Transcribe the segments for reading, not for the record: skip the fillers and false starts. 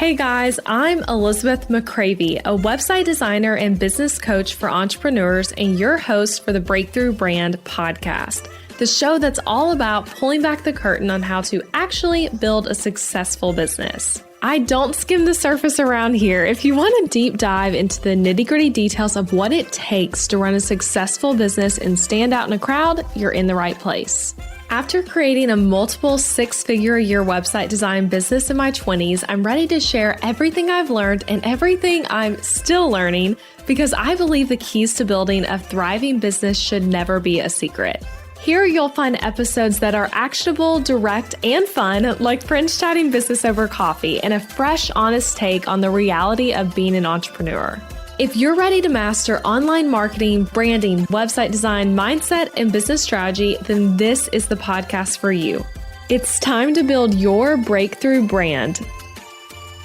Hey guys, I'm Elizabeth McCravey, a website designer and business coach for entrepreneurs and your host for the Breakthrough Brand podcast, the show that's all about pulling back the curtain on how to actually build a successful business. I don't skim the surface around here. If you want a deep dive into the nitty-gritty details of what it takes to run a successful business and stand out in a crowd, you're in the right place. After creating a multiple six-figure-a-year website design business in my 20s, I'm ready to share everything I've learned and everything I'm still learning because I believe the keys to building a thriving business should never be a secret. Here you'll find episodes that are actionable, direct, and fun, like friends chatting business over coffee, and a fresh, honest take on the reality of being an entrepreneur. If you're ready to master online marketing, branding, website design, mindset, and business strategy, then this is the podcast for you. It's time to build your breakthrough brand.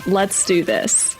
Let's do this.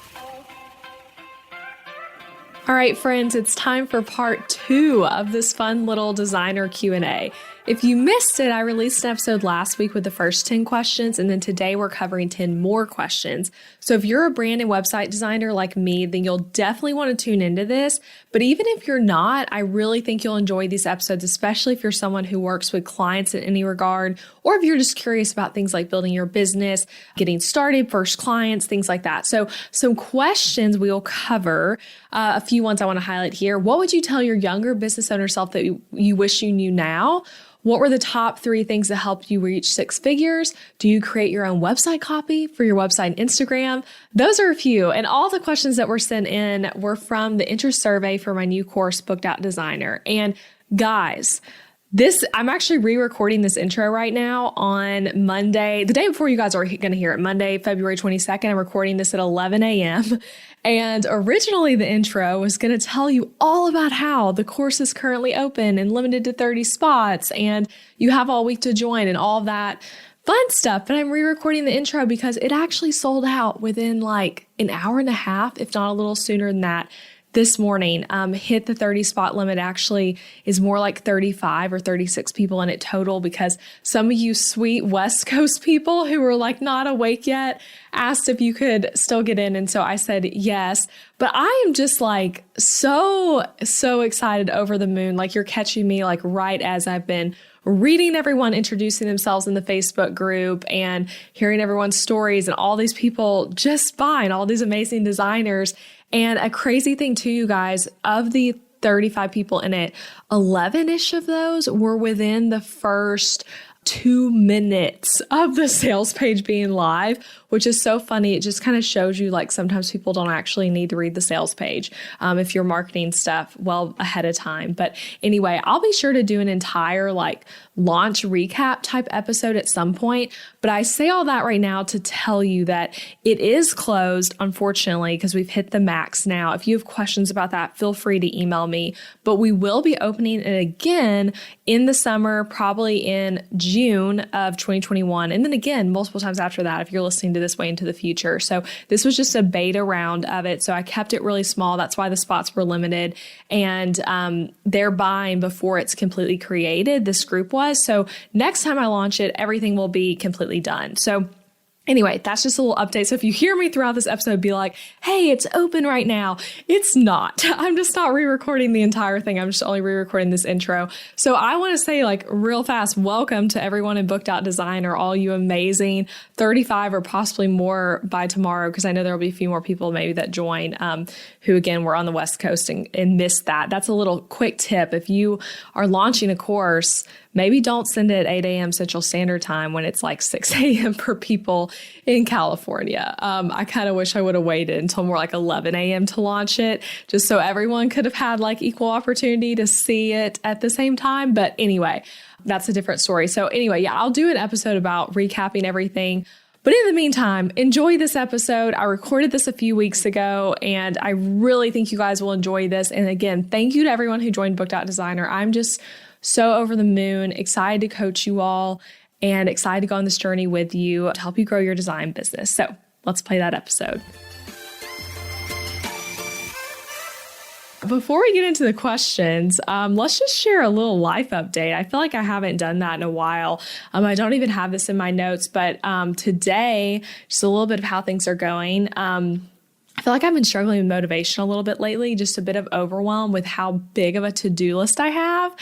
All right, friends, it's time for part 2 of this fun little designer Q&A. If you missed it, I released an episode last week with the first 10 questions, and then today we're covering 10 more questions. So if you're a brand and website designer like me, then you'll definitely want to tune into this. But even if you're not, I really think you'll enjoy these episodes, especially if you're someone who works with clients in any regard, or if you're just curious about things like building your business, getting started, first clients, things like that. So some questions we'll cover, a few ones I want to highlight here. What would you tell your younger business owner self that you wish you knew now? What were the top 3 things that helped you reach 6 figures? Do you create your own website copy for your website and Instagram? Those are a few. And all the questions that were sent in were from the interest survey for my new course, Booked Out Designer. And guys, I'm actually re-recording this intro right now on Monday, the day before you guys are going to hear it, Monday, February 22nd. I'm recording this at 11 a.m. And originally the intro was going to tell you all about how the course is currently open and limited to 30 spots and you have all week to join and all that fun stuff. But I'm re-recording the intro because it actually sold out within like an hour and a half, if not a little sooner than that. This morning, hit the 30 spot limit actually is more like 35 or 36 people in it total because some of you sweet West Coast people who were like not awake yet asked if you could still get in. And so I said yes, but I am just like so excited, over the moon. Like you're catching me like right as I've been reading everyone introducing themselves in the Facebook group and hearing everyone's stories and all these people just buying, all these amazing designers. And a crazy thing too, you guys, of the 35 people in it, 11-ish of those were within the first 2 minutes of the sales page being live, which is so funny. It just kind of shows you like sometimes people don't actually need to read the sales page if you're marketing stuff well ahead of time. But anyway, I'll be sure to do an entire like launch recap type episode at some point. But I say all that right now to tell you that it is closed, unfortunately, because we've hit the max now. If you have questions about that, feel free to email me. But we will be opening it again in the summer, probably in June of 2021. And then again, multiple times after that, if you're listening to this way into the future. So this was just a beta round of it. So I kept it really small. That's why the spots were limited. And they're buying before it's completely created, this group was. So next time I launch it, everything will be completely done. So anyway, that's just a little update. So if you hear me throughout this episode be like, hey, it's open right now, it's not. I'm just not re-recording the entire thing. I'm just only re-recording this intro. So I want to say like real fast, welcome to everyone in Booked Out Designer, all you amazing 35 or possibly more by tomorrow, because I know there'll be a few more people maybe that join who again were on the West Coast and missed that. That's a little quick tip. If you are launching a course, maybe don't send it at 8 a.m. Central Standard Time when it's like 6 a.m. for people in California. I kind of wish I would have waited until more like 11 a.m. to launch it, just so everyone could have had like equal opportunity to see it at the same time. But anyway, that's a different story. So anyway, yeah, I'll do an episode about recapping everything. But in the meantime, enjoy this episode. I recorded this a few weeks ago, and I really think you guys will enjoy this. And again, thank you to everyone who joined Booked Out Designer. I'm just so over the moon, excited to coach you all and excited to go on this journey with you to help you grow your design business. So let's play that episode. Before we get into the questions, let's just share a little life update. I feel like I haven't done that in a while. I don't even have this in my notes, but today, just a little bit of how things are going. I feel like I've been struggling with motivation a little bit lately, just a bit of overwhelm with how big of a to-do list I have.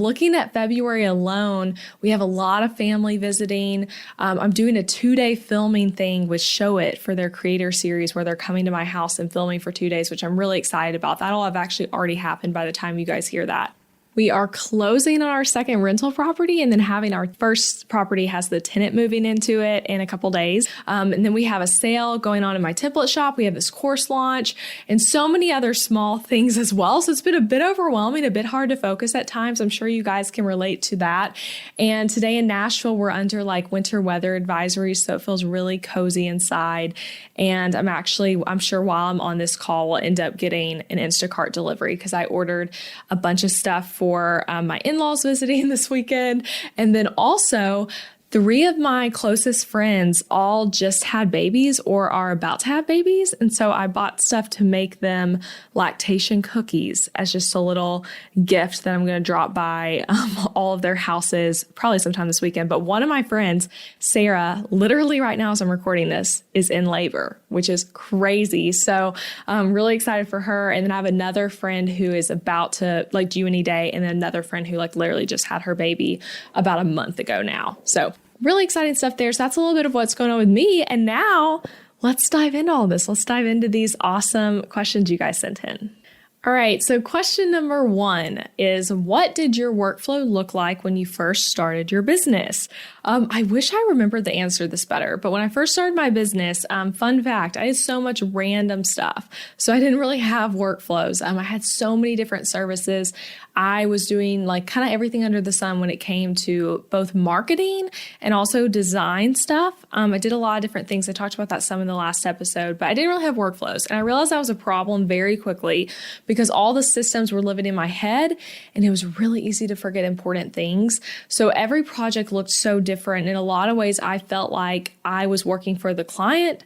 Looking at February alone, we have a lot of family visiting. I'm doing a 2-day filming thing with Show It for their creator series where they're coming to my house and filming for 2 days, which I'm really excited about. That'll have actually already happened by the time you guys hear that. We are closing on our second rental property and then having our first property has the tenant moving into it in a couple days. And then we have a sale going on in my template shop. We have this course launch and so many other small things as well. So it's been a bit overwhelming, a bit hard to focus at times. I'm sure you guys can relate to that. And today in Nashville, we're under like winter weather advisories. So it feels really cozy inside. And I'm sure while I'm on this call, we'll end up getting an Instacart delivery because I ordered a bunch of stuff for my in-laws visiting this weekend. And then also 3 of my closest friends all just had babies or are about to have babies. And so I bought stuff to make them lactation cookies as just a little gift that I'm going to drop by all of their houses probably sometime this weekend. But one of my friends, Sarah, literally right now as I'm recording this, is in labor, which is crazy. So I'm really excited for her. And then I have another friend who is about to due any day. And then another friend who literally just had her baby about a month ago now. So really exciting stuff there. So that's a little bit of what's going on with me. And now let's dive into all this. Let's dive into these awesome questions you guys sent in. All right. So question number 1 is, what did your workflow look like when you first started your business? I wish I remembered the answer to this better, but when I first started my business, fun fact, I had so much random stuff. So I didn't really have workflows. I had so many different services. I was doing kind of everything under the sun when it came to both marketing and also design stuff. I did a lot of different things. I talked about that some in the last episode, but I didn't really have workflows. And I realized that was a problem very quickly because all the systems were living in my head and it was really easy to forget important things. So every project looked so different. In a lot of ways, I felt like I was working for the client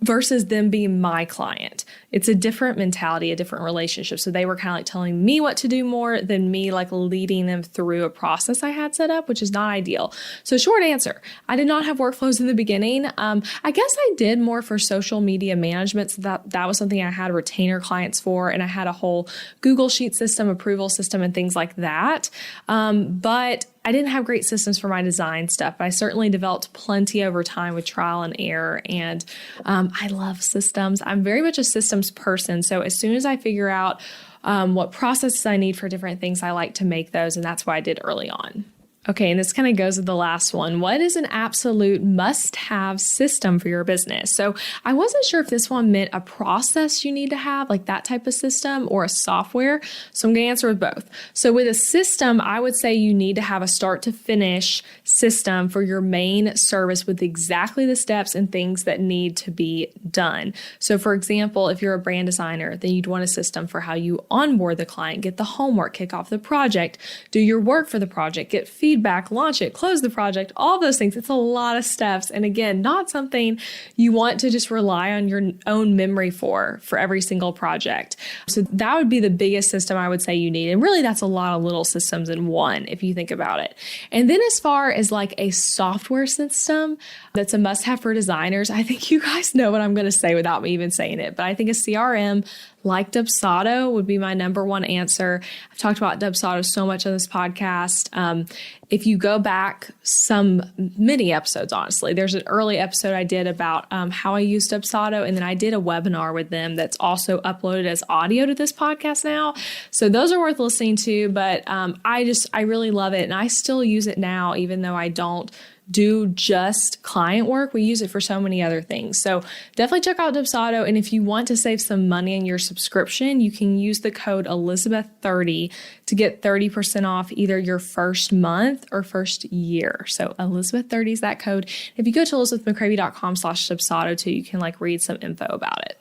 versus them being my client. It's a different mentality, a different relationship. So they were kind of telling me what to do more than me leading them through a process I had set up, which is not ideal. So short answer, I did not have workflows in the beginning. I guess I did more for social media management. So that was something I had retainer clients for, and I had a whole Google Sheet system, approval system, and things like that. But I didn't have great systems for my design stuff, but I certainly developed plenty over time with trial and error. And I love systems. I'm very much a systems person. So as soon as I figure out what processes I need for different things, I like to make those. And that's what I did early on. Okay, and this kind of goes with the last one. What is an absolute must-have system for your business? So I wasn't sure if this one meant a process you need to have, like that type of system, or a software. So I'm going to answer with both. So with a system, I would say you need to have a start to finish system for your main service with exactly the steps and things that need to be done. So for example, if you're a brand designer, then you'd want a system for how you onboard the client, get the homework, kick off the project, do your work for the project, get feedback, launch it, close the project, all those things. It's a lot of steps. And again, not something you want to just rely on your own memory for every single project. So that would be the biggest system I would say you need. And really that's a lot of little systems in one, if you think about it. And then as far as a software system that's a must-have for designers, I think you guys know what I'm going to say without me even saying it. But I think a CRM like Dubsado would be my number one answer. I've talked about Dubsado so much on this podcast. If you go back many episodes, honestly, there's an early episode I did about how I use Dubsado, and then I did a webinar with them that's also uploaded as audio to this podcast now. So those are worth listening to, but I really love it, and I still use it now, even though I don't do just client work. We use it for so many other things. So definitely check out Dubsado. And if you want to save some money on your subscription, you can use the code Elizabeth30 to get 30% off either your first month or first year. So Elizabeth30 is that code. If you go to elizabethmccravy.com/Dubsado too, you can read some info about it.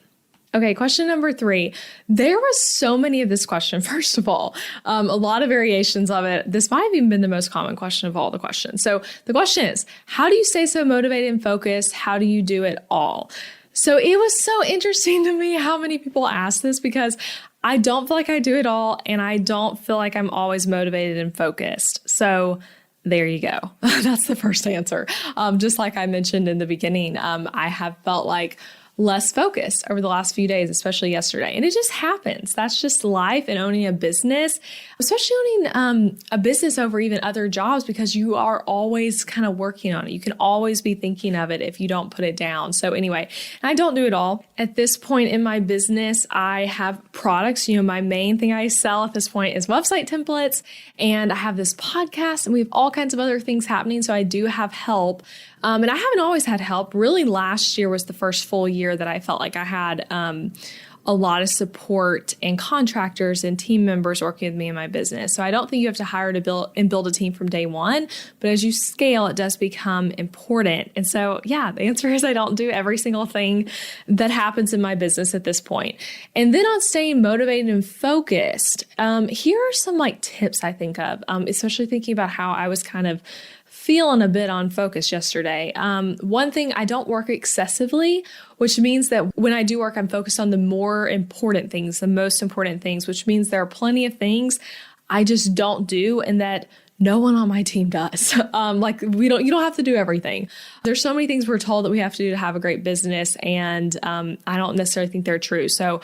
Okay, question number 3. There was so many of this question. First of all, a lot of variations of it. This might have even been the most common question of all the questions. So the question is, how do you stay so motivated and focused? How do you do it all? So it was so interesting to me how many people ask this because I don't feel like I do it all and I don't feel like I'm always motivated and focused. So there you go. That's the first answer. Just like I mentioned in the beginning, I have felt like less focused over the last few days, especially yesterday. And it just happens. That's just life and owning a business, especially owning a business over even other jobs, because you are always kind of working on it. You can always be thinking of it if you don't put it down. So anyway, I don't do it all. At this point in my business, I have products. My main thing I sell at this point is website templates, and I have this podcast, and we have all kinds of other things happening. So I do have help. And I haven't always had help. Really, last year was the first full year that I felt like I had a lot of support and contractors and team members working with me in my business. So I don't think you have to hire to build a team from day one, but as you scale, it does become important. And so, yeah, the answer is I don't do every single thing that happens in my business at this point. And then on staying motivated and focused, here are some tips I think of, especially thinking about how I was kind of feeling a bit on focus yesterday. One thing, I don't work excessively, which means that when I do work, I'm focused on the more important things, the most important things, which means there are plenty of things I just don't do and that no one on my team does. You don't have to do everything. There's so many things we're told that we have to do to have a great business, and I don't necessarily think they're true. So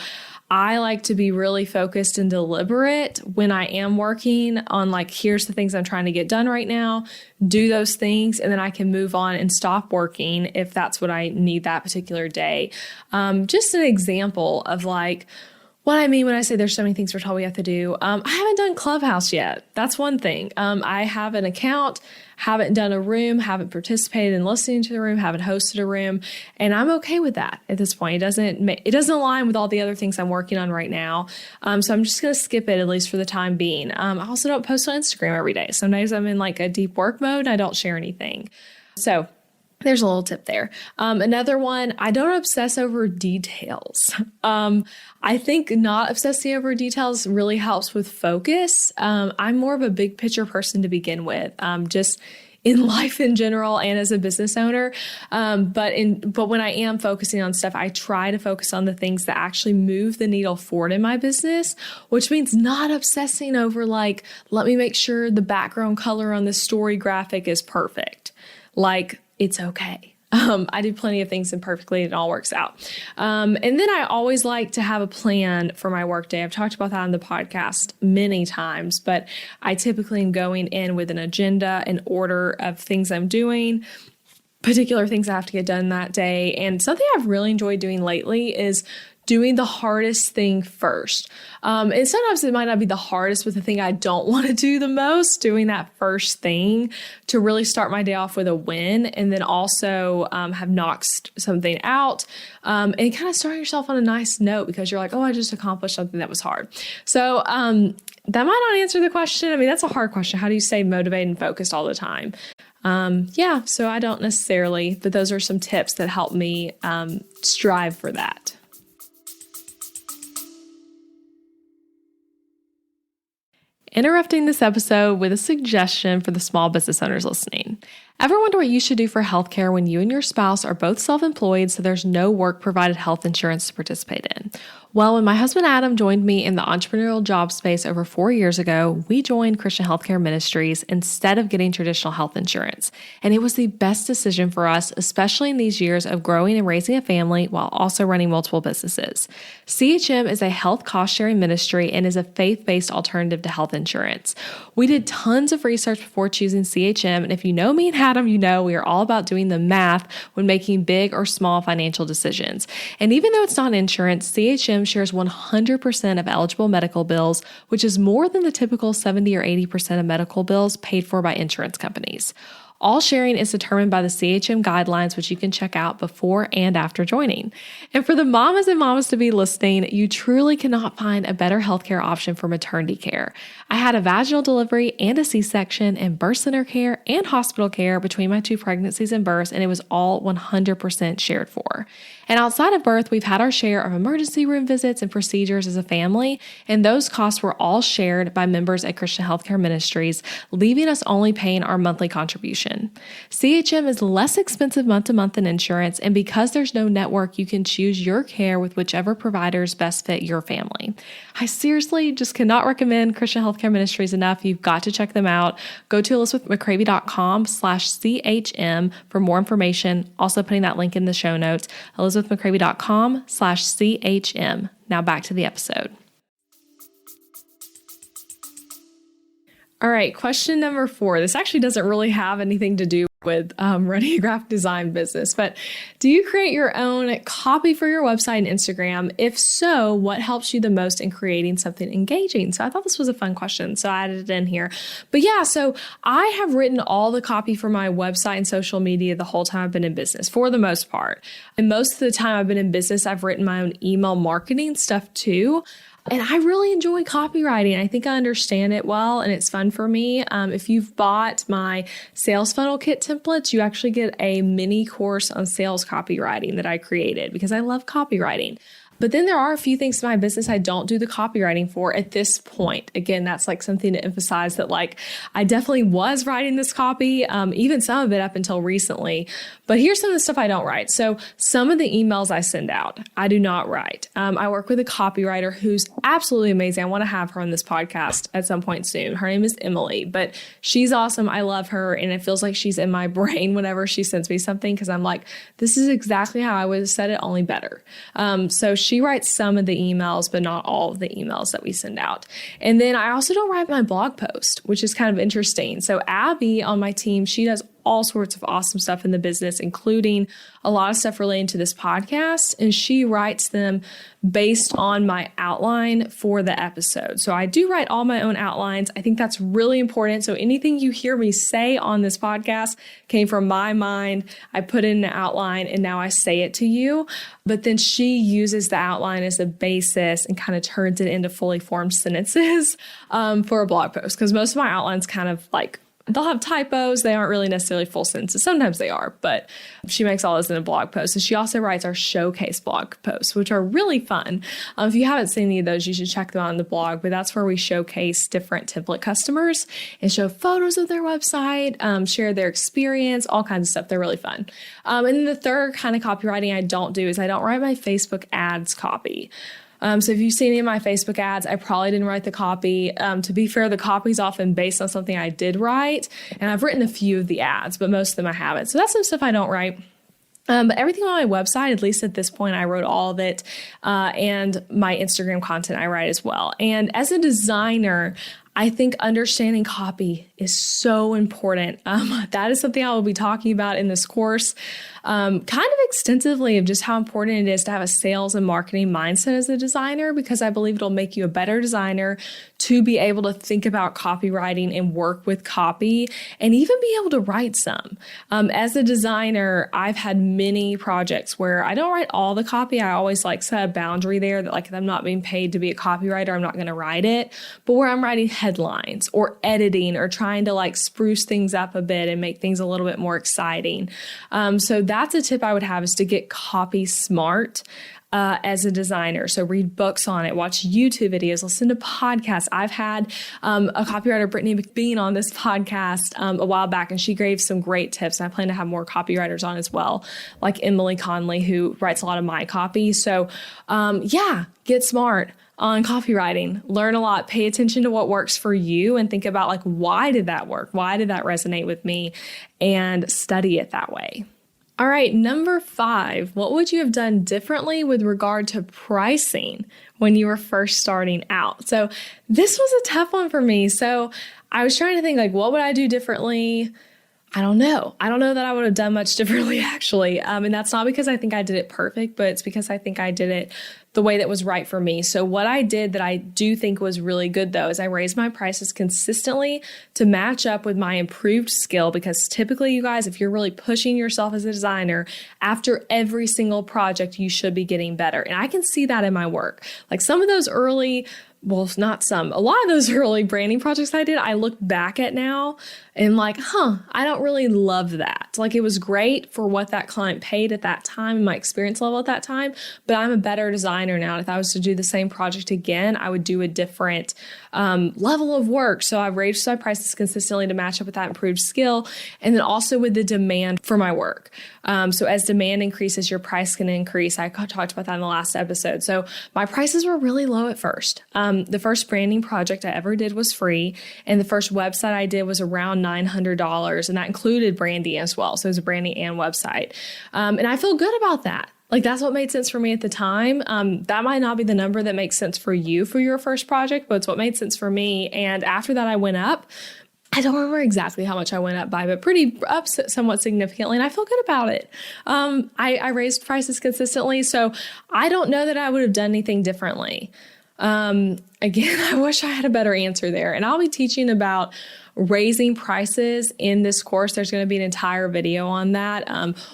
I like to be really focused and deliberate when I am working on here's the things I'm trying to get done right now, do those things, and then I can move on and stop working if that's what I need that particular day. Just an example of what I mean when I say there's so many things we're told we have to do. I haven't done Clubhouse yet. That's one thing. I have an account, haven't done a room, haven't participated in listening to the room, haven't hosted a room, and I'm okay with that at this point. It doesn't align with all the other things I'm working on right now. So I'm just going to skip it, at least for the time being. I also don't post on Instagram every day. Some days I'm in a deep work mode and I don't share anything. So there's a little tip there. Another one, I don't obsess over details. I think not obsessing over details really helps with focus. I'm more of a big picture person to begin with, just in life in general and as a business owner. But when I am focusing on stuff, I try to focus on the things that actually move the needle forward in my business, which means not obsessing over let me make sure the background color on this story graphic is perfect. It's okay. I do plenty of things imperfectly and it all works out. And then I always like to have a plan for my workday. I've talked about that on the podcast many times, but I typically am going in with an agenda, an order of things I'm doing, particular things I have to get done that day. And something I've really enjoyed doing lately is doing the hardest thing first. And sometimes it might not be the hardest, but the thing I don't want to do the most, doing that first thing to really start my day off with a win, and then also have knocked something out, and kind of starting yourself on a nice note because you're I just accomplished something that was hard. So that might not answer the question. I mean, that's a hard question. How do you stay motivated and focused all the time? So I don't necessarily, but those are some tips that help me strive for that. Interrupting this episode with a suggestion for the small business owners listening. Ever wonder what you should do for healthcare when you and your spouse are both self-employed so there's no work-provided health insurance to participate in? Well, when my husband Adam joined me in the entrepreneurial job space over 4 years ago, we joined Christian Healthcare Ministries instead of getting traditional health insurance. And it was the best decision for us, especially in these years of growing and raising a family while also running multiple businesses. CHM is a health cost-sharing ministry and is a faith-based alternative to health insurance. We did tons of research before choosing CHM, and if you know me and Adam, you know we are all about doing the math when making big or small financial decisions. And even though it's not insurance, CHM shares 100% of eligible medical bills, which is more than the typical 70 or 80% of medical bills paid for by insurance companies. All sharing is determined by the CHM guidelines, which you can check out before and after joining. And for the mamas and mamas to be listening, you truly cannot find a better healthcare option for maternity care. I had a vaginal delivery and a C-section and birth center care and hospital care between my 2 pregnancies and births, and it was all 100% shared for. And outside of birth, we've had our share of emergency room visits and procedures as a family, and those costs were all shared by members at Christian Healthcare Ministries, leaving us only paying our monthly contribution. option. CHM is less expensive month to month than insurance, and because there's no network, you can choose your care with whichever providers best fit your family. I seriously just cannot recommend Christian Healthcare Ministries enough. You've got to check them out. Go to elizabethmccravy.com/CHM for more information. Also putting that link in the show notes, elizabethmccravy.com/CHM. Now back to the episode. All right, question number 4. This actually doesn't really have anything to do with running a graphic design business, but do you create your own copy for your website and Instagram? If so, what helps you the most in creating something engaging? So I thought this was a fun question, so I added it in here. But yeah, so I have written all the copy for my website and social media the whole time I've been in business, for the most part. And most of the time I've been in business, I've written my own email marketing stuff too. And I really enjoy copywriting. I think I understand it well, and it's fun for me. If you've bought my sales funnel kit templates, you actually get a mini course on sales copywriting that I created because I love copywriting. But then there are a few things in my business I don't do the copywriting for at this point. Again, that's like something to emphasize that like I definitely was writing this copy, even some of it up until recently. But here's some of the stuff I don't write. So some of the emails I send out, I do not write. I work with a copywriter who's absolutely amazing. I want to have her on this podcast at some point soon. Her name is Emily, but she's awesome. I love her. And it feels like she's in my brain whenever she sends me something because I'm like, this is exactly how I would have said it, only better. So she writes some of the emails, but not all of the emails that we send out. And then I also don't write my blog post, which is kind of interesting. So Abby on my team, she does all sorts of awesome stuff in the business, including a lot of stuff relating to this podcast. And she writes them based on my outline for the episode. So I do write all my own outlines. I think that's really important. So anything you hear me say on this podcast came from my mind. I put in an outline and now I say it to you. But then she uses the outline as a basis and kind of turns it into fully formed sentences for a blog post. Because most of my outlines kind of like, they'll have typos. They aren't really necessarily full sentences. Sometimes they are, but she makes all this in a blog post. And she also writes our showcase blog posts, which are really fun. If you haven't seen any of those, you should check them out on the blog. But that's where we showcase different template customers and show photos of their website, share their experience, all kinds of stuff. They're really fun. And then the third kind of copywriting I don't do is I don't write my Facebook ads copy. So if you've seen any of my Facebook ads, I probably didn't write the copy. To be fair, the copy's often based on something I did write, and I've written a few of the ads, but most of them I haven't. So that's some stuff I don't write. But everything on my website, at least at this point, I wrote all of it, and my Instagram content I write as well. And as a designer, I think understanding copy is so important. That is something I will be talking about in this course, kind of extensively, of just how important it is to have a sales and marketing mindset as a designer, because I believe it'll make you a better designer to be able to think about copywriting and work with copy and even be able to write some. As a designer, I've had many projects where I don't write all the copy. I always like set a boundary there that like if I'm not being paid to be a copywriter, I'm not going to write it. But where I'm writing headlines or editing or trying to like spruce things up a bit and make things a little bit more exciting. So that's a tip I would have, is to get copy smart. As a designer. So read books on it, watch YouTube videos, listen to podcasts. I've had a copywriter, Brittany McBean, on this podcast a while back, and she gave some great tips. And I plan to have more copywriters on as well, like Emily Conley, who writes a lot of my copy. So get smart on copywriting, learn a lot, pay attention to what works for you, and think about like, why did that work? Why did that resonate with me? And study it that way. All right, number 5, what would you have done differently with regard to pricing when you were first starting out? So this was a tough one for me. So I was trying to think like, what would I do differently? I don't know. I don't know that I would have done much differently, actually. And that's not because I think I did it perfect, but it's because I think I did it the way that was right for me. So what I did that I do think was really good, though, is I raised my prices consistently to match up with my improved skill, because typically, you guys, if you're really pushing yourself as a designer, after every single project, you should be getting better. And I can see that in my work. Like some of those early well, not some, a lot of those early branding projects I did, I look back at now and like, I don't really love that. Like, it was great for what that client paid at that time and my experience level at that time, but I'm a better designer now. If I was to do the same project again, I would do a different level of work. So I've raised my prices consistently to match up with that improved skill. And then also with the demand for my work. So as demand increases, your price can increase. I talked about that in the last episode. So my prices were really low at first. The first branding project I ever did was free. And the first website I did was around $900. And that included branding as well. So it was a branding and website. And I feel good about that. Like, that's what made sense for me at the time. That might not be the number that makes sense for you for your first project, but it's what made sense for me. And after that, I went up. I don't remember exactly how much I went up by, but pretty up somewhat significantly. And I feel good about it. I raised prices consistently. So I don't know that I would have done anything differently. Again, I wish I had a better answer there. And I'll be teaching about raising prices in this course. There's going to be an entire video on that.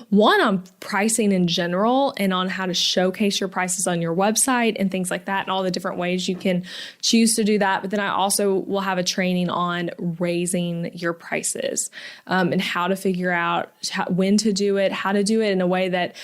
One on pricing in general and on how to showcase your prices on your website and things like that and all the different ways you can choose to do that. But then I also will have a training on raising your prices and how to figure out when to do it, how to do it in a way that,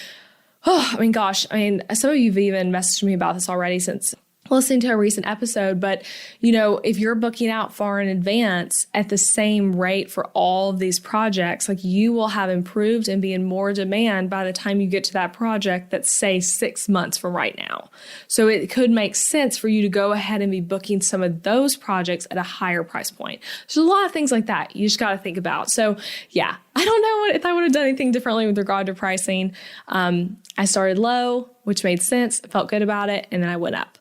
some of you have even messaged me about this already since listening to a recent episode, but if you're booking out far in advance at the same rate for all of these projects, like, you will have improved and be in more demand by the time you get to that project that's, say, 6 months from right now. So it could make sense for you to go ahead and be booking some of those projects at a higher price point. There's a lot of things like that you just got to think about. So yeah, I don't know if I would have done anything differently with regard to pricing. I started low, which made sense. I felt good about it. And then I went up.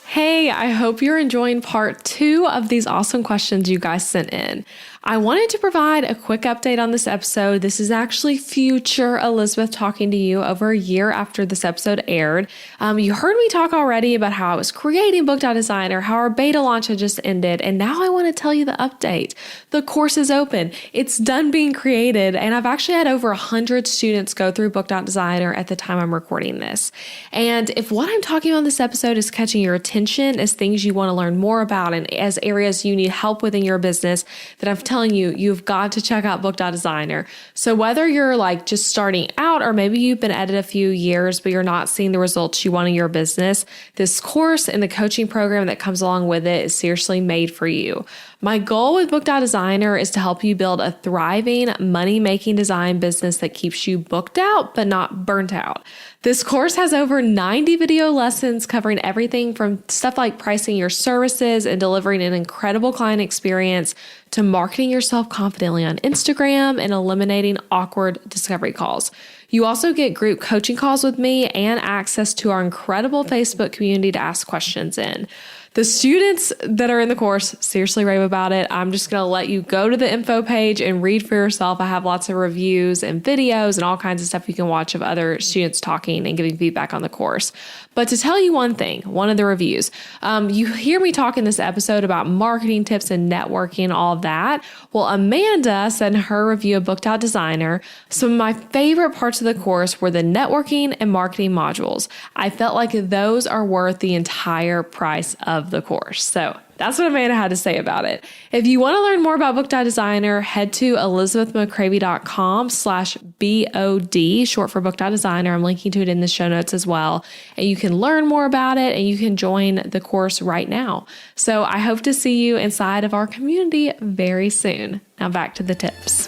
Hey, I hope you're enjoying part 2 of these awesome questions you guys sent in. I wanted to provide a quick update on this episode. This is actually future Elizabeth talking to you over a year after this episode aired. You heard me talk already about how I was creating Book.Designer, how our beta launch had just ended, and now I want to tell you the update. The course is open. It's done being created, and I've actually had over 100 students go through Book.Designer at the time I'm recording this. And if what I'm talking about in this episode is catching your attention as things you want to learn more about and as areas you need help with in your business, then I'm telling you, you've got to check out Book.Designer. So whether you're like just starting out or maybe you've been at it a few years, but you're not seeing the results you want in your business, this course and the coaching program that comes along with it is seriously made for you. My goal with Book.Designer is to help you build a thriving, money-making design business that keeps you booked out, but not burnt out. This course has over 90 video lessons covering everything from stuff like pricing your services and delivering an incredible client experience to marketing yourself confidently on Instagram and eliminating awkward discovery calls. You also get group coaching calls with me and access to our incredible Facebook community to ask questions in. The students that are in the course seriously rave about it. I'm just going to let you go to the info page and read for yourself. I have lots of reviews and videos and all kinds of stuff you can watch of other students talking and giving feedback on the course. But to tell you one thing, one of the reviews, you hear me talk in this episode about marketing tips and networking, all of that. Well, Amanda said in her review of Book.Designer, some of my favorite parts of the course were the networking and marketing modules. I felt like those are worth the entire price of the course. So that's what Amanda had to say about it. If you want to learn more about Book.Designer, head to elizabethmccravey.com/BOD, short for Book.Designer. I'm linking to it in the show notes as well. And you can learn more about it and you can join the course right now. So I hope to see you inside of our community very soon. Now back to the tips.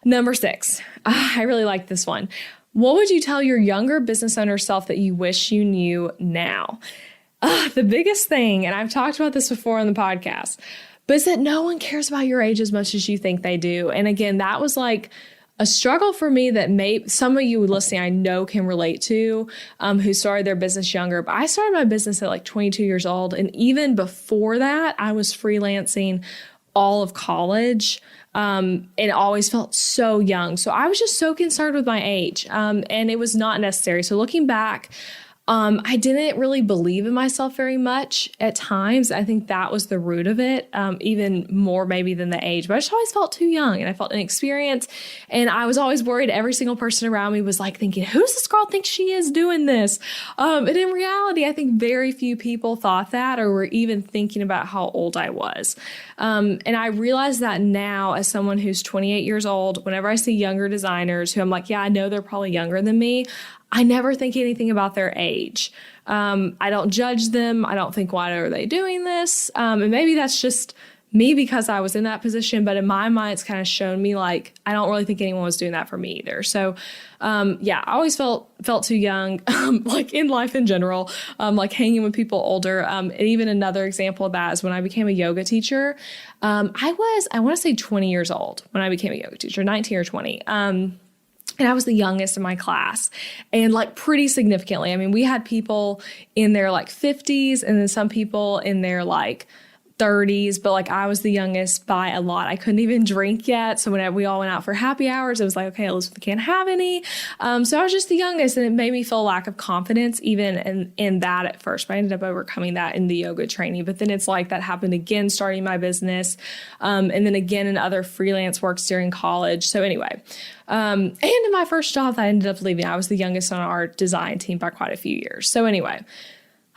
Number 6. I really like this one. What would you tell your younger business owner self that you wish you knew now? The biggest thing, and I've talked about this before on the podcast, but is that no one cares about your age as much as you think they do. And again, that was like a struggle for me that some of you listening I know can relate to, who started their business younger. But I started my business at like 22 years old. And even before that, I was freelancing all of college. And always felt so young. So I was just so concerned with my age. And it was not necessary. So looking back, I didn't really believe in myself very much at times. I think that was the root of it, even more maybe than the age. But I just always felt too young and I felt inexperienced. And I was always worried every single person around me was like thinking, who's this girl think she is doing this? And in reality, I think very few people thought that or were even thinking about how old I was. And I realize that now as someone who's 28 years old, whenever I see younger designers who I'm like, yeah, I know they're probably younger than me, I never think anything about their age. I don't judge them. I don't think, why are they doing this? And maybe that's just me because I was in that position. But in my mind, it's kind of shown me like, I don't really think anyone was doing that for me either. So, I always felt too young, like in life in general, like hanging with people older. And even another example of that is when I became a yoga teacher. I want to say 20 years old when I became a yoga teacher, 19 or 20. And I was the youngest in my class, and like pretty significantly. I mean, we had people in their like 50s and then some people in their like 30s, but like I was the youngest by a lot. I couldn't even drink yet. So when we all went out for happy hours, it was like, okay, Elizabeth can't have any. So I was just the youngest, and it made me feel a lack of confidence even in that at first. But I ended up overcoming that in the yoga training. But then it's like that happened again starting my business, and then again in other freelance works during college. So anyway, and in my first job that I ended up leaving, I was the youngest on our design team by quite a few years. So anyway,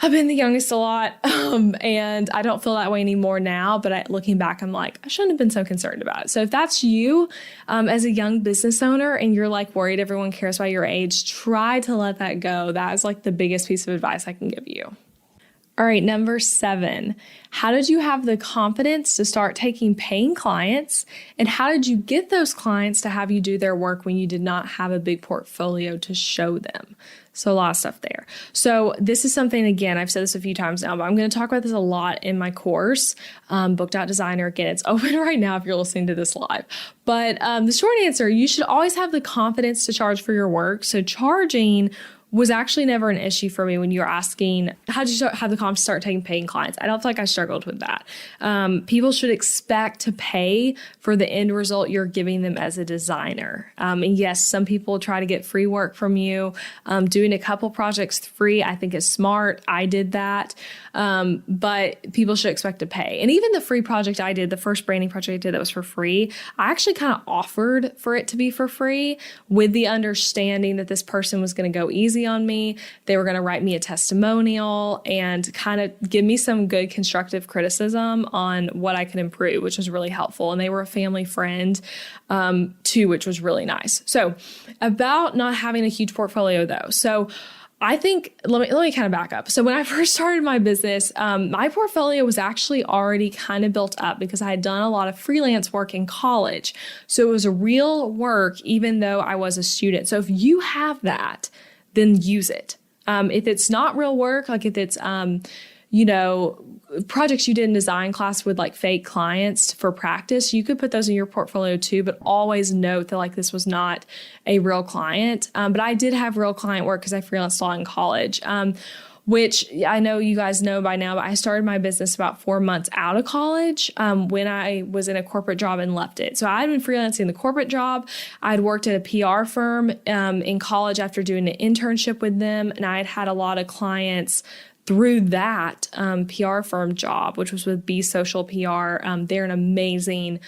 I've been the youngest a lot, and I don't feel that way anymore now, but looking back, I'm like, I shouldn't have been so concerned about it. So if that's you as a young business owner and you're like worried everyone cares about your age, try to let that go. That is like the biggest piece of advice I can give you. All right, number 7, how did you have the confidence to start taking paying clients? And how did you get those clients to have you do their work when you did not have a big portfolio to show them? So a lot of stuff there. So this is something, again, I've said this a few times now, but I'm going to talk about this a lot in my course, Booked Out Designer. Again, it's open right now if you're listening to this live. But the short answer, you should always have the confidence to charge for your work. So charging was actually never an issue for me when you're asking, how did you have the confidence to start taking paying clients? I don't feel like I struggled with that. People should expect to pay for the end result you're giving them as a designer. And yes, some people try to get free work from you. Doing a couple projects free, I think is smart. I did that. But people should expect to pay. And even the free project I did, the first branding project I did that was for free, I actually kind of offered for it to be for free with the understanding that this person was going to go easy on me. They were going to write me a testimonial and kind of give me some good constructive criticism on what I could improve, which was really helpful. And they were a family friend too, which was really nice. So about not having a huge portfolio though. So I think, let me kind of back up. So when I first started my business, my portfolio was actually already kind of built up because I had done a lot of freelance work in college. So it was real work, even though I was a student. So if you have that, then use it. If it's not real work, like if it's, projects you did in design class with like fake clients for practice, you could put those in your portfolio too, but always note that like this was not a real client. But I did have real client work because I freelanced a lot in college. Which I know you guys know by now, but I started my business about 4 months out of college when I was in a corporate job and left it. So I had been freelancing the corporate job. I'd worked at a PR firm in college after doing an internship with them, and I had a lot of clients through that PR firm job, which was with Be Social PR. They're an amazing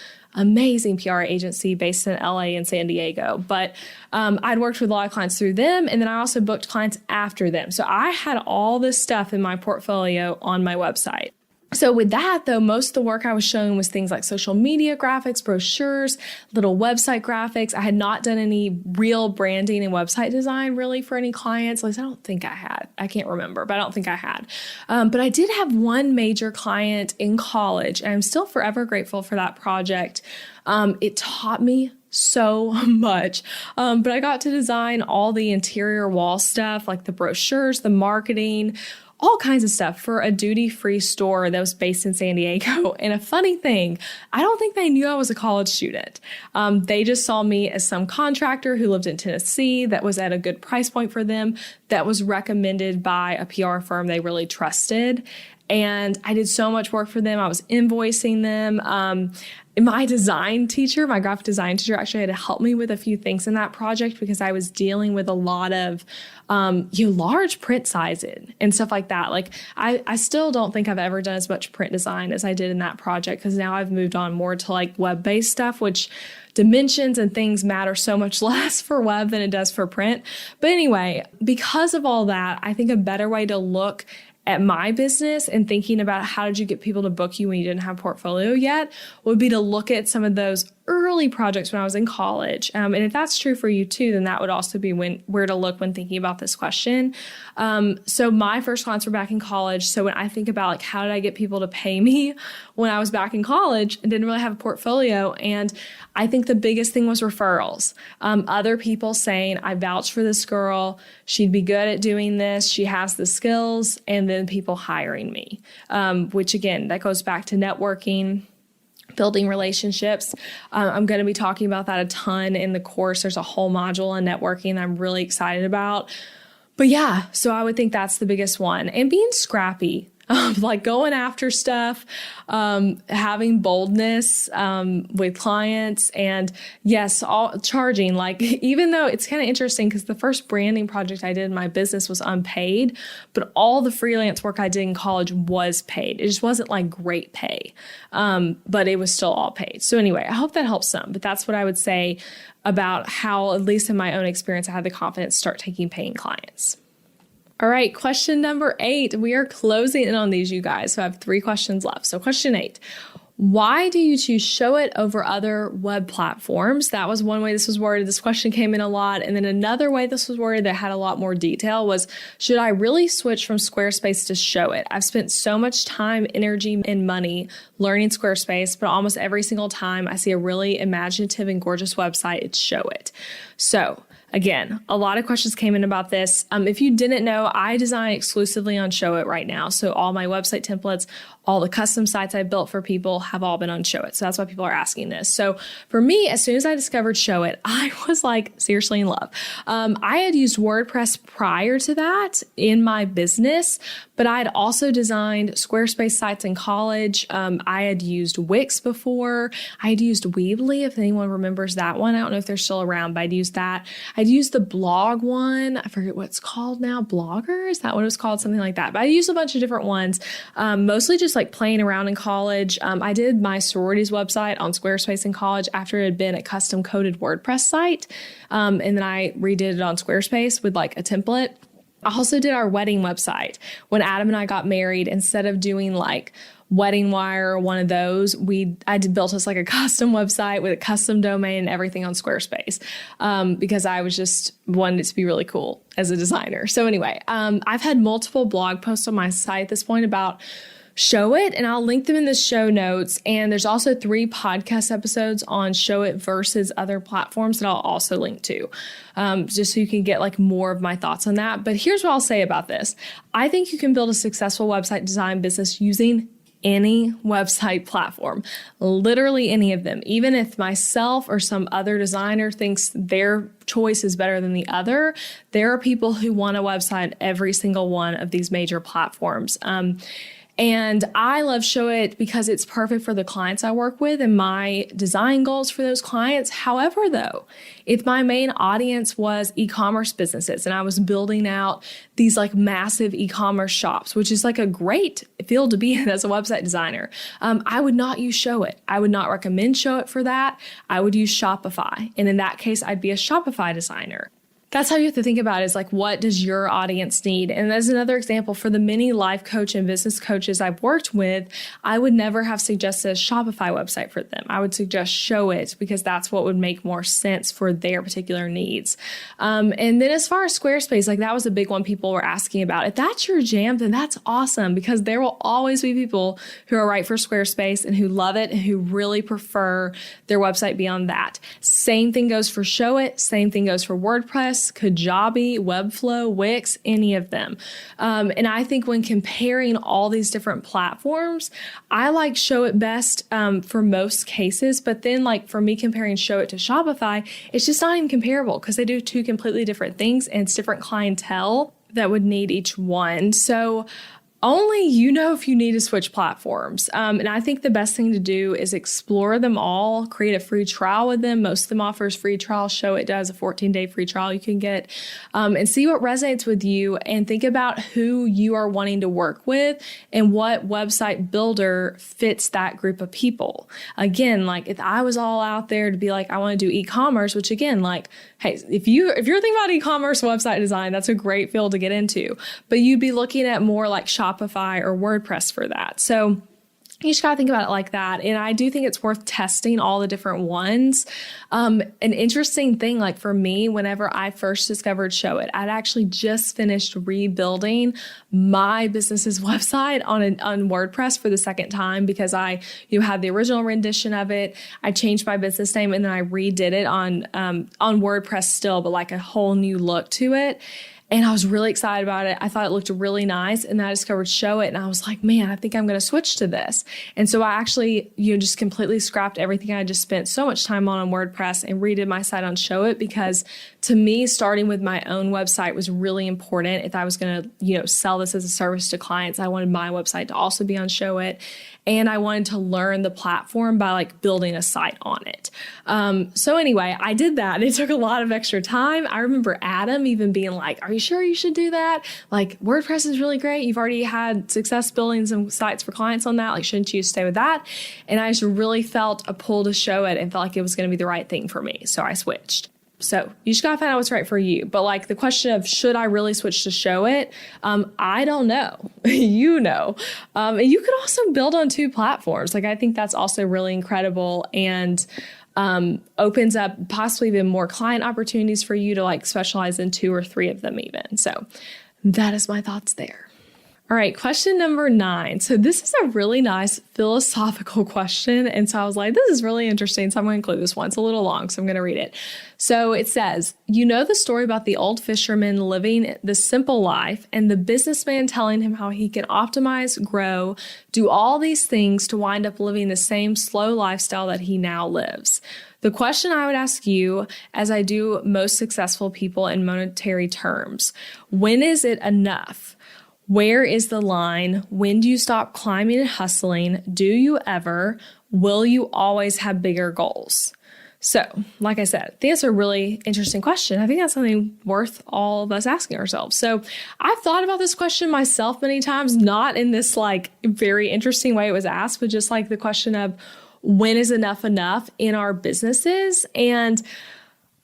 PR agency based in LA and San Diego. But I'd worked with a lot of clients through them, and then I also booked clients after them. So I had all this stuff in my portfolio on my website. So with that, though, most of the work I was showing was things like social media graphics, brochures, little website graphics. I had not done any real branding and website design really for any clients. At least I don't think I had. I can't remember, but I don't think I had. But I did have one major client in college, and I'm still forever grateful for that project. It taught me so much. But I got to design all the interior wall stuff, like the brochures, the marketing, all kinds of stuff for a duty-free store that was based in San Diego. And a funny thing, I don't think they knew I was a college student. They just saw me as some contractor who lived in Tennessee that was at a good price point for them, that was recommended by a PR firm they really trusted. and I did so much work for them. I was invoicing them. My design teacher, my graphic design teacher, actually had to help me with a few things in that project because I was dealing with a lot of large print sizing and stuff like that. Like I still don't think I've ever done as much print design as I did in that project, because now I've moved on more to like web-based stuff, which dimensions and things matter so much less for web than it does for print. But anyway, because of all that, I think a better way to look at my business and thinking about how did you get people to book you when you didn't have a portfolio yet would be to look at some of those early projects when I was in college. And if that's true for you too, then that would also be where to look when thinking about this question. So my first clients were back in college. So when I think about like, how did I get people to pay me when I was back in college and didn't really have a portfolio? And I think the biggest thing was referrals. Other people saying, I vouch for this girl. She'd be good at doing this. She has the skills. And then people hiring me, which again, that goes back to networking, building relationships. I'm going to be talking about that a ton in the course. There's a whole module on networking that I'm really excited about. But yeah, so I would think that's the biggest one. And being scrappy, like going after stuff, having boldness with clients, and yes, all charging. Like, even though it's kind of interesting because the first branding project I did in my business was unpaid, but all the freelance work I did in college was paid. It just wasn't like great pay, but it was still all paid. So anyway, I hope that helps some, but that's what I would say about how, at least in my own experience, I had the confidence to start taking paying clients. All right, question number 8. We are closing in on these, you guys. So I have 3 questions left. So question 8, why do you choose Showit over other web platforms? That was one way this was worded. This question came in a lot. And then another way this was worded that had a lot more detail was, should I really switch from Squarespace to Showit? I've spent so much time, energy, and money learning Squarespace, but almost every single time I see a really imaginative and gorgeous website, it's Showit. So again, a lot of questions came in about this. If you didn't know, I design exclusively on Showit right now. So all my website templates, all the custom sites I built for people have all been on Showit. So that's why people are asking this. So for me, as soon as I discovered Showit, I was like seriously in love. I had used WordPress prior to that in my business, but I had also designed Squarespace sites in college. I had used Wix before. I had used Weebly, if anyone remembers that one. I don't know if they're still around, but I'd used that. I'd used the blog one. I forget what it's called now. Blogger? Is that what it was called? Something like that. But I used a bunch of different ones, mostly just like playing around in college. I did my sorority's website on Squarespace in college after it had been a custom coded WordPress site. And then I redid it on Squarespace with like a template. I also did our wedding website. When Adam and I got married, instead of doing like Wedding Wire or one of those, I built us like a custom website with a custom domain and everything on Squarespace, because I was just wanted it to be really cool as a designer. So anyway, I've had multiple blog posts on my site at this point about Showit, and I'll link them in the show notes. And there's also 3 podcast episodes on Showit versus other platforms that I'll also link to, just so you can get like more of my thoughts on that. But here's what I'll say about this. I think you can build a successful website design business using any website platform, literally any of them. Even if myself or some other designer thinks their choice is better than the other, there are people who want a website every single one of these major platforms. And I love Showit because it's perfect for the clients I work with and my design goals for those clients. However, though, if my main audience was e-commerce businesses and I was building out these like massive e-commerce shops, which is like a great field to be in as a website designer, I would not use Showit. I would not recommend Showit for that. I would use Shopify. And in that case, I'd be a Shopify designer. That's how you have to think about it, is like, what does your audience need? And as another example, for the many life coach and business coaches I've worked with, I would never have suggested a Shopify website for them. I would suggest Showit because that's what would make more sense for their particular needs. And then as far as Squarespace, like that was a big one people were asking about. If that's your jam, then that's awesome, because there will always be people who are right for Squarespace and who love it and who really prefer their website beyond that. Same thing goes for Showit. Same thing goes for WordPress, Kajabi, Webflow, Wix, any of them. And I think when comparing all these different platforms, I like Showit best for most cases. But then like for me comparing Showit to Shopify, it's just not even comparable because they do 2 completely different things and it's different clientele that would need each one. So Only you know if you need to switch platforms. And I think the best thing to do is explore them all, create a free trial with them. Most of them offers free trial. Showit does a 14-day free trial you can get, and see what resonates with you, and think about who you are wanting to work with and what website builder fits that group of people. Again, like if I was all out there to be like, I want to do e-commerce, which again, like, hey, if you're thinking about e-commerce website design, that's a great field to get into, but you'd be looking at more like Shopify or WordPress for that. So you just got to think about it like that. And I do think it's worth testing all the different ones. An interesting thing, like for me, whenever I first discovered Showit, I'd actually just finished rebuilding my business's website on WordPress for the second time, because I had the original rendition of it. I changed my business name and then I redid it on WordPress still, but like a whole new look to it. And I was really excited about it. I thought it looked really nice. And then I discovered Showit and I was like, man, I think I'm going to switch to this. And so I actually, just completely scrapped everything I just spent so much time on WordPress and redid my site on Showit, because to me, starting with my own website was really important. If I was going to, sell this as a service to clients, I wanted my website to also be on Showit. And I wanted to learn the platform by like building a site on it. So anyway, I did that. It took a lot of extra time. I remember Adam even being like, are you sure you should do that? Like, WordPress is really great. You've already had success building some sites for clients on that. Like, shouldn't you stay with that? And I just really felt a pull to Showit and felt like it was going to be the right thing for me. So I switched. So you just got to find out what's right for you. But like the question of, should I really switch to Showit? I don't know. And you could also build on 2 platforms. Like, I think that's also really incredible, and opens up possibly even more client opportunities for you to like specialize in 2 or 3 of them even. So that is my thoughts there. All right, question number 9. So this is a really nice philosophical question. And so I was like, this is really interesting. So I'm going to include this one. It's a little long, so I'm going to read it. So it says, you know the story about the old fisherman living the simple life and the businessman telling him how he can optimize, grow, do all these things to wind up living the same slow lifestyle that he now lives. The question I would ask you, as I do most successful people in monetary terms, when is it enough? Where is the line? When do you stop climbing and hustling? Do you ever? Will you always have bigger goals? So, like I said, I think that's a really interesting question. I think that's something worth all of us asking ourselves. So I've thought about this question myself many times, not in this like very interesting way it was asked, but just like the question of, when is enough in our businesses? And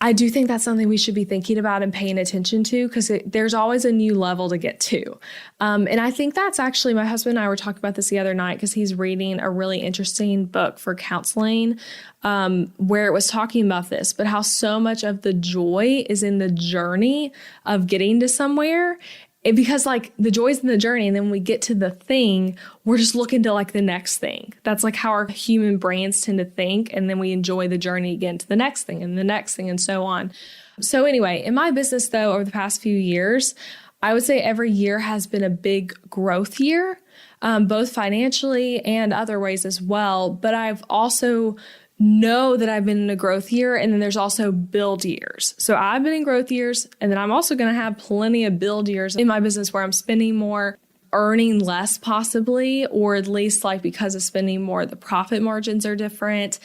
I do think that's something we should be thinking about and paying attention to, because there's always a new level to get to. And I think that's actually, my husband and I were talking about this the other night, because he's reading a really interesting book for counseling, where it was talking about this, but how so much of the joy is in the journey of getting to somewhere. Because like the joy's in the journey, and then when we get to the thing, we're just looking to like the next thing. That's like how our human brains tend to think. And then we enjoy the journey again to the next thing and the next thing and so on. So anyway, in my business though, over the past few years, I would say every year has been a big growth year, both financially and other ways as well. But I've also know that I've been in a growth year, and then there's also build years. So I've been in growth years, and then I'm also going to have plenty of build years in my business where I'm spending more, earning less possibly, or at least like because of spending more, the profit margins are different.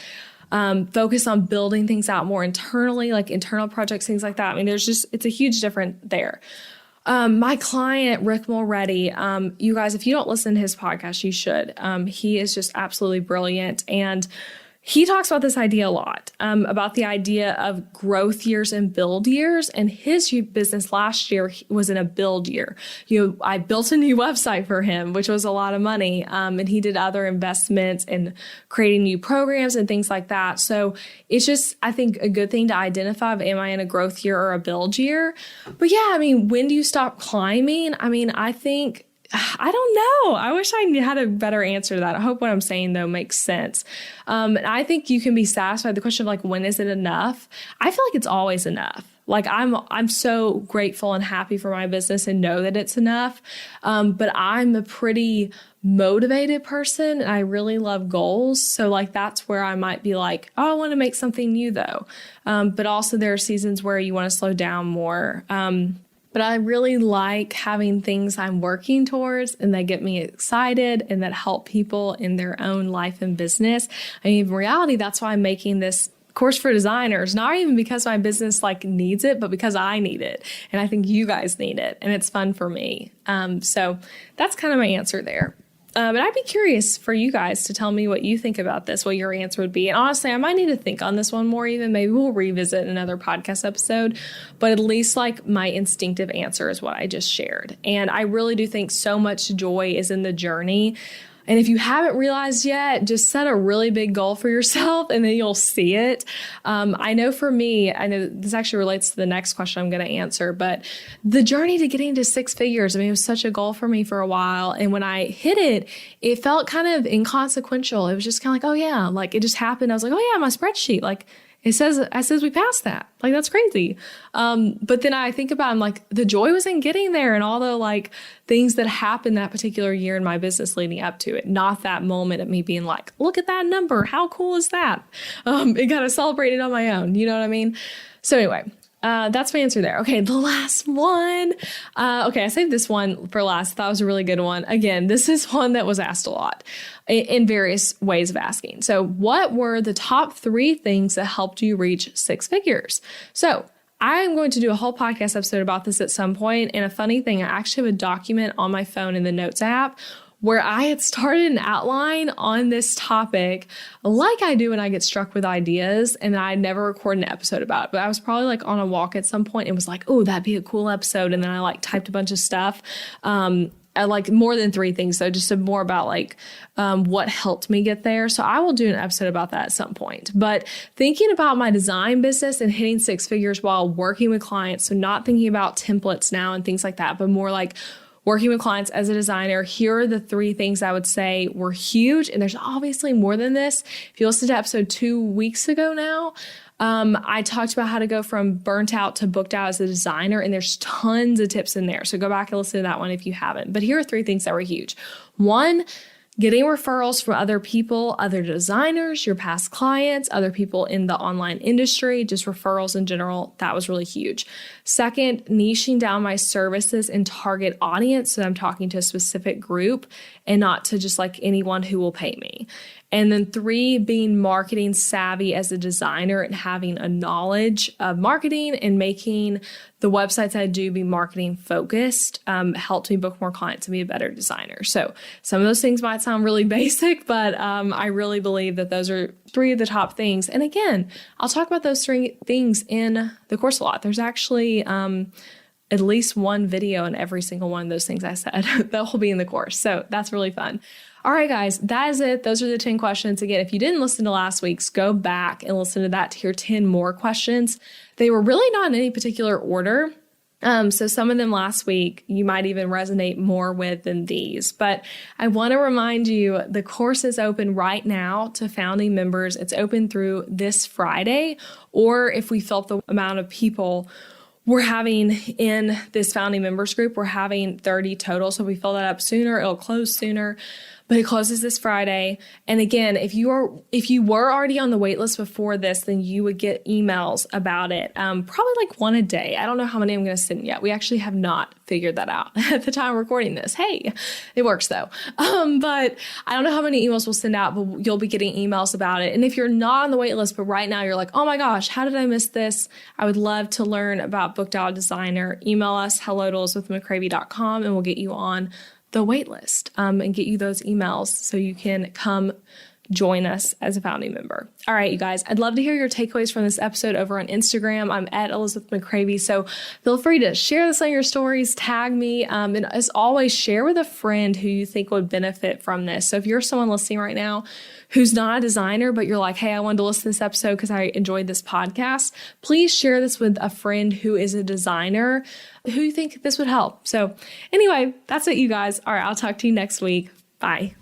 Focus on building things out more internally, like internal projects, things like that. I mean, it's a huge difference there. My client, Rick Mulready, you guys, if you don't listen to his podcast, you should. He is just absolutely brilliant. And he talks about this idea a lot, about the idea of growth years and build years. And his business last year was in a build year. I built a new website for him, which was a lot of money. And he did other investments and creating new programs and things like that. So it's just, I think, a good thing to identify of, am I in a growth year or a build year? But yeah, I mean, when do you stop climbing? I mean, I don't know. I wish I had a better answer to that. I hope what I'm saying, though, makes sense. And I think you can be satisfied. The question of like, when is it enough? I feel like it's always enough. Like I'm so grateful and happy for my business and know that it's enough. But I'm a pretty motivated person and I really love goals. So like, that's where I might be like, oh, I want to make something new though. But also there are seasons where you want to slow down more. But I really like having things I'm working towards and that get me excited and that help people in their own life and business. I mean, in reality, that's why I'm making this course for designers, not even because my business needs it, but because I need it. And I think you guys need it. And it's fun for me. So that's kind of my answer there. But I'd be curious for you guys to tell me what you think about this, what your answer would be. And honestly, I might need to think on this one more even. Maybe we'll revisit another podcast episode. But at least my instinctive answer is what I just shared. And I really do think so much joy is in the journey. And if you haven't realized yet, just set a really big goal for yourself and then you'll see it. I know for me, I know this actually relates to the next question I'm going to answer, but the journey to getting to 6 figures, I mean, it was such a goal for me for a while. And when I hit it, it felt kind of inconsequential. It was just kind of oh yeah, it just happened. I was oh yeah, my spreadsheet, it says we passed that. That's crazy. But then I think about, the joy was in getting there and all the things that happened that particular year in my business leading up to it. Not that moment of me being look at that number. How cool is that? It got to celebrate it on my own. You know what I mean? So anyway, that's my answer there. Okay, the last one. Okay, I saved this one for last. I thought it was a really good one. Again, this is one that was asked a lot in various ways of asking. So what were the top 3 things that helped you reach 6 figures? So I'm going to do a whole podcast episode about this at some point. And a funny thing, I actually have a document on my phone in the Notes app where I had started an outline on this topic like I do when I get struck with ideas, and I never record an episode about it. But I was probably on a walk at some point and was oh, that'd be a cool episode. And then I typed a bunch of stuff. I more than 3 things, so just more about what helped me get there. So I will do an episode about that at some point. But thinking about my design business and hitting 6 figures while working with clients, so not thinking about templates now and things like that, but more working with clients as a designer, here are the 3 things I would say were huge. And there's obviously more than this. If you listen to episode 2 weeks ago now, I talked about how to go from burnt out to booked out as a designer, and there's tons of tips in there. So go back and listen to that one if you haven't. But here are 3 things that were huge. 1, getting referrals from other people, other designers, your past clients, other people in the online industry, just referrals in general. That was really huge. 2nd, niching down my services and target audience. So I'm talking to a specific group and not to just anyone who will pay me. And then 3, being marketing savvy as a designer and having a knowledge of marketing and making the websites I do be marketing focused helped me book more clients and be a better designer. So some of those things might sound really basic, but I really believe that those are 3 of the top things. And again, I'll talk about those 3 things in the course a lot. There's actually at least one video in every single one of those things I said that will be in the course. So that's really fun. All right, guys, that is it. Those are the 10 questions. Again, if you didn't listen to last week's, go back and listen to that to hear 10 more questions. They were really not in any particular order. So some of them last week, you might even resonate more with than these. But I want to remind you, the course is open right now to founding members. It's open through this Friday, or if we fill up the amount of people we're having in this founding members group, we're having 30 total. So if we fill that up sooner, it'll close sooner. But it closes this Friday. And again, if you were already on the wait list before this, then you would get emails about it. Probably 1 a day. I don't know how many I'm going to send yet. We actually have not figured that out at the time of recording this. Hey, it works though. But I don't know how many emails we'll send out, but you'll be getting emails about it. And if you're not on the wait list, but right now you're oh my gosh, how did I miss this? I would love to learn about Booked Out Designer. Email us hello@elizabethmccravey.com and we'll get you on the wait list and get you those emails so you can come join us as a founding member. All right, you guys, I'd love to hear your takeaways from this episode over on Instagram. I'm at Elizabeth McCravey, so feel free to share this on your stories, tag me, and as always, share with a friend who you think would benefit from this. So if you're someone listening right now who's not a designer, but you're hey, I wanted to listen to this episode because I enjoyed this podcast, please share this with a friend who is a designer who you think this would help. So anyway, that's it, you guys. All right, I'll talk to you next week. Bye.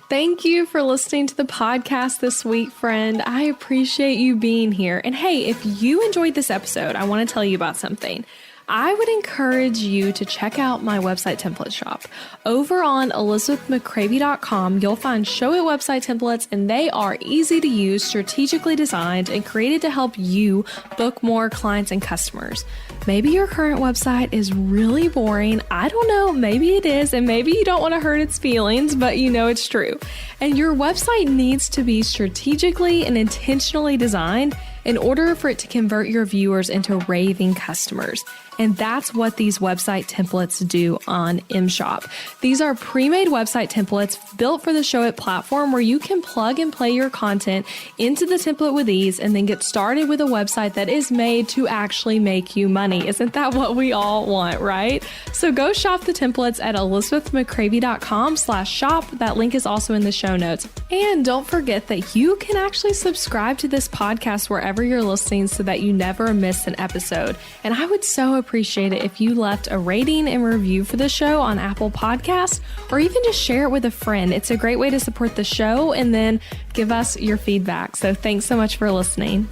Thank you for listening to the podcast this week, friend. I appreciate you being here. And hey, if you enjoyed this episode, I want to tell you about something. I would encourage you to check out my website template shop. Over on elizabethmccravey.com, you'll find Show It website templates, and they are easy to use, strategically designed, and created to help you book more clients and customers. Maybe your current website is really boring. I don't know, maybe it is, and maybe you don't want to hurt its feelings, but you know it's true. And your website needs to be strategically and intentionally designed in order for it to convert your viewers into raving customers. And that's what these website templates do on MShop. These are pre-made website templates built for the Show It platform where you can plug and play your content into the template with ease and then get started with a website that is made to actually make you money. Isn't that what we all want, right? So go shop the templates at elizabethmccravey.com/shop. That link is also in the show notes. And don't forget that you can actually subscribe to this podcast wherever you're listening so that you never miss an episode. And I would so appreciate it if you left a rating and review for the show on Apple Podcasts, or even just share it with a friend. It's a great way to support the show and then give us your feedback. So thanks so much for listening.